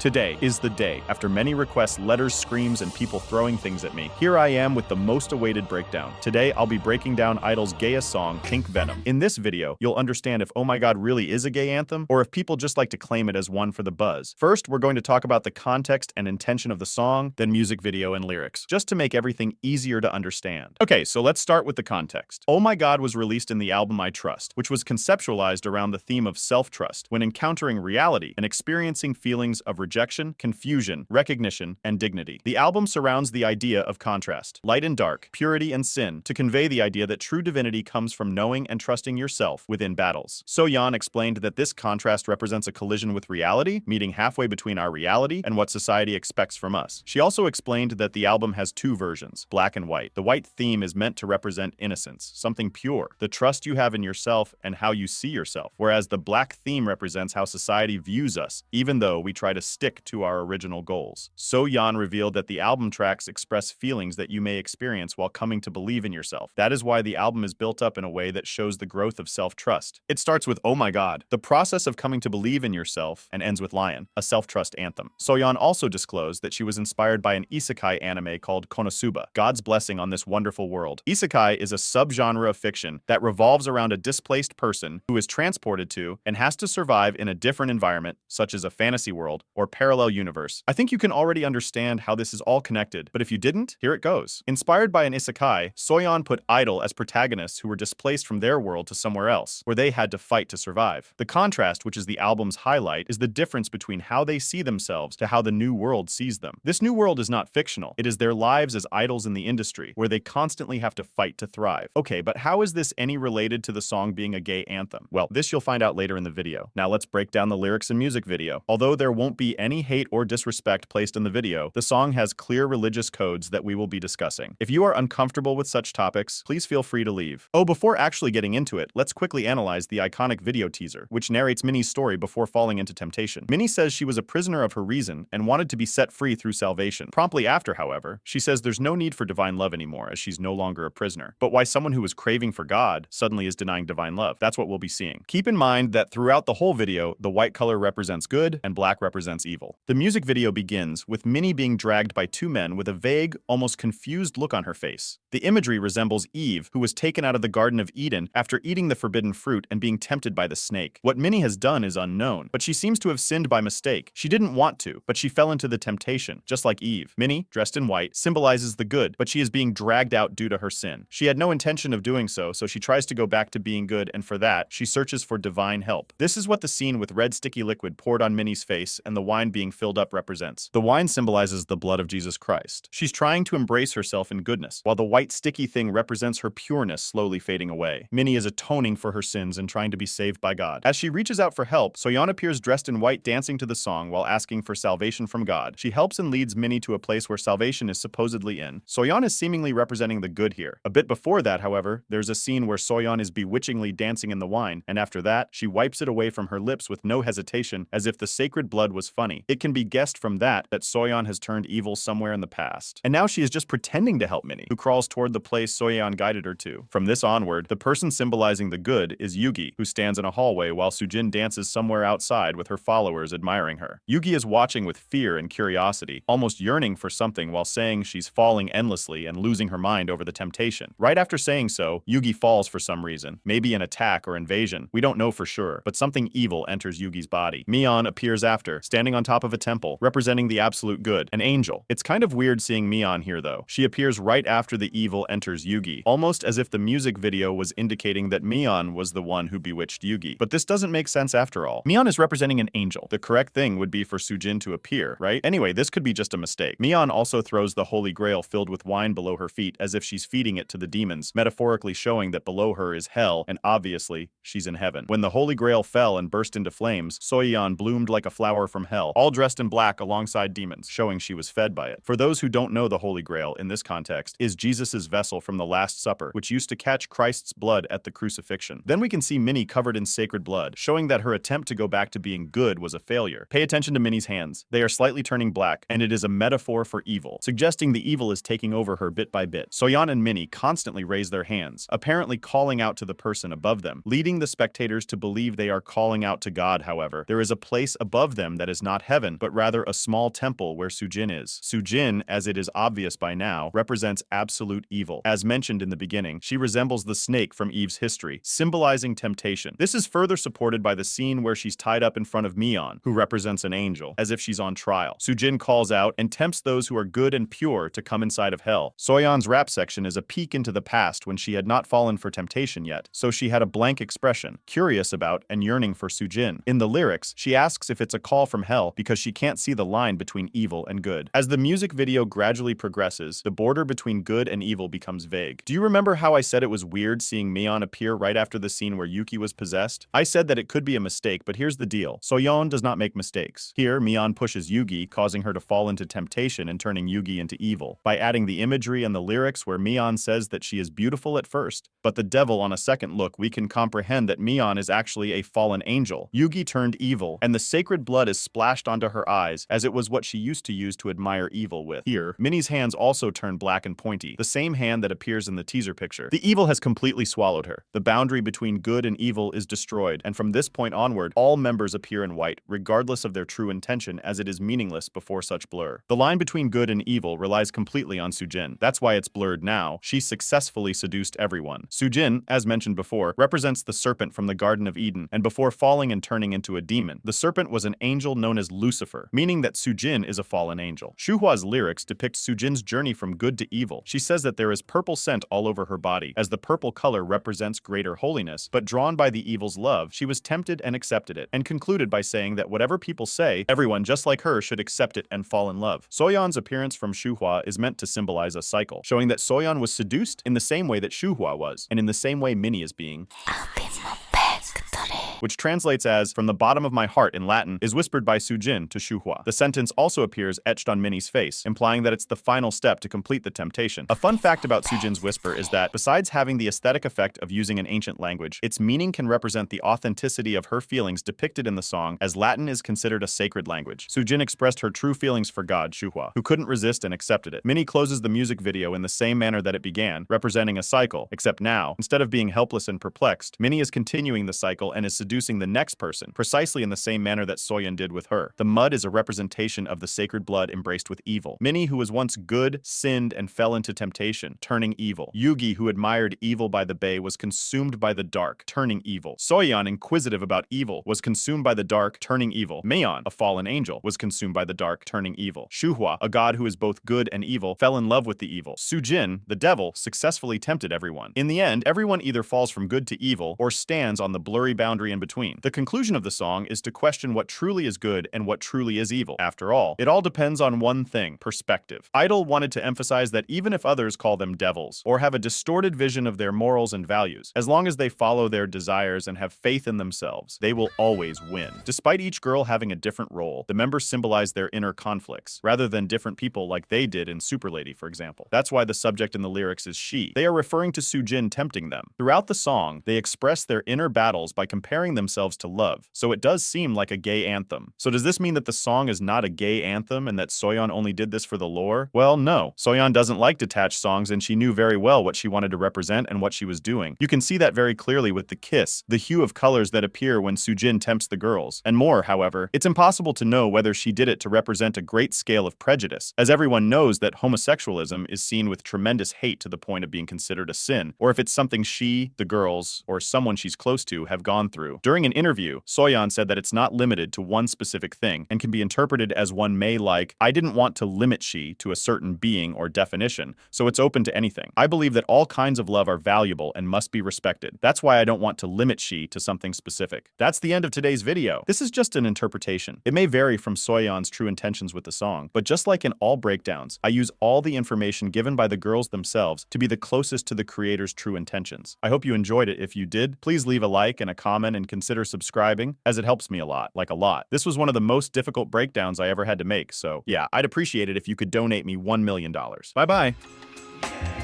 Today is the day. After many requests, letters, screams, and people throwing things at me, here I am with the most awaited breakdown. Today, I'll be breaking down I-DLE's gayest song, Pink Venom. In this video, you'll understand if Oh My God really is a gay anthem, or if people just like to claim it as one for the buzz. First, we're going to talk about the context and intention of the song, then music video and lyrics, just to make everything easier to understand. Okay, so let's start with the context. Oh My God was released in the album I Trust, which was conceptualized around the theme of self-trust when encountering reality and experiencing feelings of rejection, confusion, recognition, and dignity. The album surrounds the idea of contrast, light and dark, purity and sin, to convey the idea that true divinity comes from knowing and trusting yourself within battles. Soyeon explained that this contrast represents a collision with reality, meeting halfway between our reality and what society expects from us. She also explained that the album has two versions, black and white. The white theme is meant to represent innocence, something pure, the trust you have in yourself and how you see yourself, whereas the black theme represents how society views us, even though we try to stick to our original goals. Soyeon revealed that the album tracks express feelings that you may experience while coming to believe in yourself. That is why the album is built up in a way that shows the growth of self-trust. It starts with Oh My God, the process of coming to believe in yourself, and ends with Lion, a self-trust anthem. Soyeon also disclosed that she was inspired by an isekai anime called Konosuba, God's blessing on this wonderful world. Isekai is a subgenre of fiction that revolves around a displaced person who is transported to and has to survive in a different environment, such as a fantasy world or parallel universe. I think you can already understand how this is all connected, but if you didn't, here it goes. Inspired by an isekai, Soyeon put I-DLE as protagonists who were displaced from their world to somewhere else, where they had to fight to survive. The contrast, which is the album's highlight, is the difference between how they see themselves to how the new world sees them. This new world is not fictional. It is their lives as idols in the industry, where they constantly have to fight to thrive. Okay, but how is this any related to the song being a gay anthem? Well, this you'll find out later in the video. Now let's break down the lyrics and music video. Although there won't be any hate or disrespect placed in the video, the song has clear religious codes that we will be discussing. If you are uncomfortable with such topics, please feel free to leave. Oh, before actually getting into it, let's quickly analyze the iconic video teaser, which narrates Minnie's story before falling into temptation. Minnie says she was a prisoner of her reason and wanted to be set free through salvation. Promptly after, however, she says there's no need for divine love anymore as she's no longer a prisoner. But why someone who was craving for God suddenly is denying divine love? That's what we'll be seeing. Keep in mind that throughout the whole video, the white color represents good and black represents evil. The music video begins with Minnie being dragged by two men with a vague, almost confused look on her face. The imagery resembles Eve, who was taken out of the Garden of Eden after eating the forbidden fruit and being tempted by the snake. What Minnie has done is unknown, but she seems to have sinned by mistake. She didn't want to, but she fell into the temptation, just like Eve. Minnie, dressed in white, symbolizes the good, but she is being dragged out due to her sin. She had no intention of doing so, so she tries to go back to being good, and for that, she searches for divine help. This is what the scene with red sticky liquid poured on Minnie's face and the wine being filled up represents. The wine symbolizes the blood of Jesus Christ. She's trying to embrace herself in goodness, while the white sticky thing represents her pureness slowly fading away. Minnie is atoning for her sins and trying to be saved by God. As she reaches out for help, Soyeon appears dressed in white dancing to the song while asking for salvation from God. She helps and leads Minnie to a place where salvation is supposedly in. Soyeon is seemingly representing the good here. A bit before that, however, there's a scene where Soyeon is bewitchingly dancing in the wine, and after that, she wipes it away from her lips with no hesitation, as if the sacred blood was funny. It can be guessed from that Soyeon has turned evil somewhere in the past. And now she is just pretending to help Minnie, who crawls toward the place Soyeon guided her to. From this onward, the person symbolizing the good is Yuqi, who stands in a hallway while Soojin dances somewhere outside with her followers admiring her. Yuqi is watching with fear and curiosity, almost yearning for something while saying she's falling endlessly and losing her mind over the temptation. Right after saying so, Yuqi falls for some reason, maybe an attack or invasion. We don't know for sure, but something evil enters Yugi's body. Miyeon appears after, standing on top of a temple, representing the absolute good, an angel. It's kind of weird seeing Miyeon here though. She appears right after the evil enters Yuqi, almost as if the music video was indicating that Miyeon was the one who bewitched Yuqi. But this doesn't make sense after all. Miyeon is representing an angel. The correct thing would be for Soojin to appear, right? Anyway, this could be just a mistake. Miyeon also throws the Holy Grail filled with wine below her feet as if she's feeding it to the demons, metaphorically showing that below her is hell and obviously she's in heaven. When the Holy Grail fell and burst into flames, Soyeon bloomed like a flower from hell, all dressed in black alongside demons, showing she was fed by it. For those who don't know, the Holy Grail in this context is Jesus's vessel from the Last Supper, which used to catch Christ's blood at the crucifixion. Then we can see Minnie covered in sacred blood, showing that her attempt to go back to being good was a failure. Pay attention to Minnie's hands. They are slightly turning black, and it is a metaphor for evil, suggesting the evil is taking over her bit by bit. Soyeon and Minnie constantly raise their hands, apparently calling out to the person above them, leading the spectators to believe they are calling out to God. However, there is a place above them that is not not heaven, but rather a small temple where soojin is. Soojin, as it is obvious by now, represents absolute evil. As mentioned in the beginning, she resembles the snake from Eve's history, symbolizing temptation. This is further supported by the scene where she's tied up in front of Miyeon, who represents an angel, as if she's on trial. Soojin calls out and tempts those who are good and pure to come inside of hell. Soyeon's rap section is a peek into the past when she had not fallen for temptation yet, so she had a blank expression, curious about and yearning for soojin. In the lyrics, she asks if it's a call from hell because she can't see the line between evil and good. As the music video gradually progresses, the border between good and evil becomes vague. Do you remember how I said it was weird seeing Miyeon appear right after the scene where Yuqi was possessed? I said that it could be a mistake, but here's the deal. Soyeon does not make mistakes. Here, Miyeon pushes Yuqi, causing her to fall into temptation and turning Yuqi into evil, by adding the imagery and the lyrics where Miyeon says that she is beautiful at first, but the devil on a second look, we can comprehend that Miyeon is actually a fallen angel. Yuqi turned evil, and the sacred blood is splashed onto her eyes, as it was what she used to use to admire evil with. Here, Minnie's hands also turn black and pointy, the same hand that appears in the teaser picture. The evil has completely swallowed her. The boundary between good and evil is destroyed, and from this point onward, all members appear in white, regardless of their true intention, as it is meaningless before such blur. The line between good and evil relies completely on soojin. That's why it's blurred now. She successfully seduced everyone. Soojin, as mentioned before, represents the serpent from the Garden of Eden, and before falling and turning into a demon, the serpent was an angel known as Lucifer, meaning that soojin is a fallen angel. Shuhua's lyrics depict soojin's journey from good to evil. She says that there is purple scent all over her body, as the purple color represents greater holiness, but drawn by the evil's love, she was tempted and accepted it, and concluded by saying that whatever people say, everyone just like her should accept it and fall in love. Soyeon's appearance from Shuhua is meant to symbolize a cycle, showing that Soyeon was seduced in the same way that Shuhua was, and in the same way Minnie is being. Which translates as, from the bottom of my heart in Latin, is whispered by Soojin to Shuhua. The sentence also appears etched on Minnie's face, implying that it's the final step to complete the temptation. A fun fact about Soojin's whisper is that, besides having the aesthetic effect of using an ancient language, its meaning can represent the authenticity of her feelings depicted in the song, as Latin is considered a sacred language. Soojin expressed her true feelings for God, Shuhua, who couldn't resist and accepted it. Minnie closes the music video in the same manner that it began, representing a cycle, except now, instead of being helpless and perplexed, Minnie is continuing the cycle and is seducing the next person, precisely in the same manner that Soyeon did with her. The mud is a representation of the sacred blood embraced with evil. Minnie, who was once good, sinned and fell into temptation, turning evil. Yuqi, who admired evil by the bay, was consumed by the dark, turning evil. Soyeon, inquisitive about evil, was consumed by the dark, turning evil. Miyeon, a fallen angel, was consumed by the dark, turning evil. Shuhua, a god who is both good and evil, fell in love with the evil. Soojin, the devil, successfully tempted everyone. In the end, everyone either falls from good to evil or stands on the blurry boundary in between. The conclusion of the song is to question what truly is good and what truly is evil. After all, it all depends on one thing: perspective. I-DLE wanted to emphasize that even if others call them devils, or have a distorted vision of their morals and values, as long as they follow their desires and have faith in themselves, they will always win. Despite each girl having a different role, the members symbolize their inner conflicts, rather than different people like they did in Super Lady, for example. That's why the subject in the lyrics is she. They are referring to Soojin tempting them. Throughout the song, they express their inner battles by comparing themselves to love, so it does seem like a gay anthem. So does this mean that the song is not a gay anthem and that Soyeon only did this for the lore? Well, no. Soyeon doesn't like detached songs, and she knew very well what she wanted to represent and what she was doing. You can see that very clearly with the kiss, the hue of colors that appear when Soojin tempts the girls, and more, however. It's impossible to know whether she did it to represent a great scale of prejudice, as everyone knows that homosexualism is seen with tremendous hate to the point of being considered a sin, or if it's something she, the girls, or someone she's close to have gone through. During an interview, Soyeon said that it's not limited to one specific thing and can be interpreted as one may like, I didn't want to limit she to a certain being or definition, so it's open to anything. I believe that all kinds of love are valuable and must be respected. That's why I don't want to limit she to something specific. That's the end of today's video. This is just an interpretation. It may vary from Soyeon's true intentions with the song, but just like in all breakdowns, I use all the information given by the girls themselves to be the closest to the creator's true intentions. I hope you enjoyed it. If you did, please leave a like and a comment and consider subscribing, as it helps me a lot, like a lot. This was one of the most difficult breakdowns I ever had to make, so yeah, I'd appreciate it if you could donate me $1 million. Bye-bye.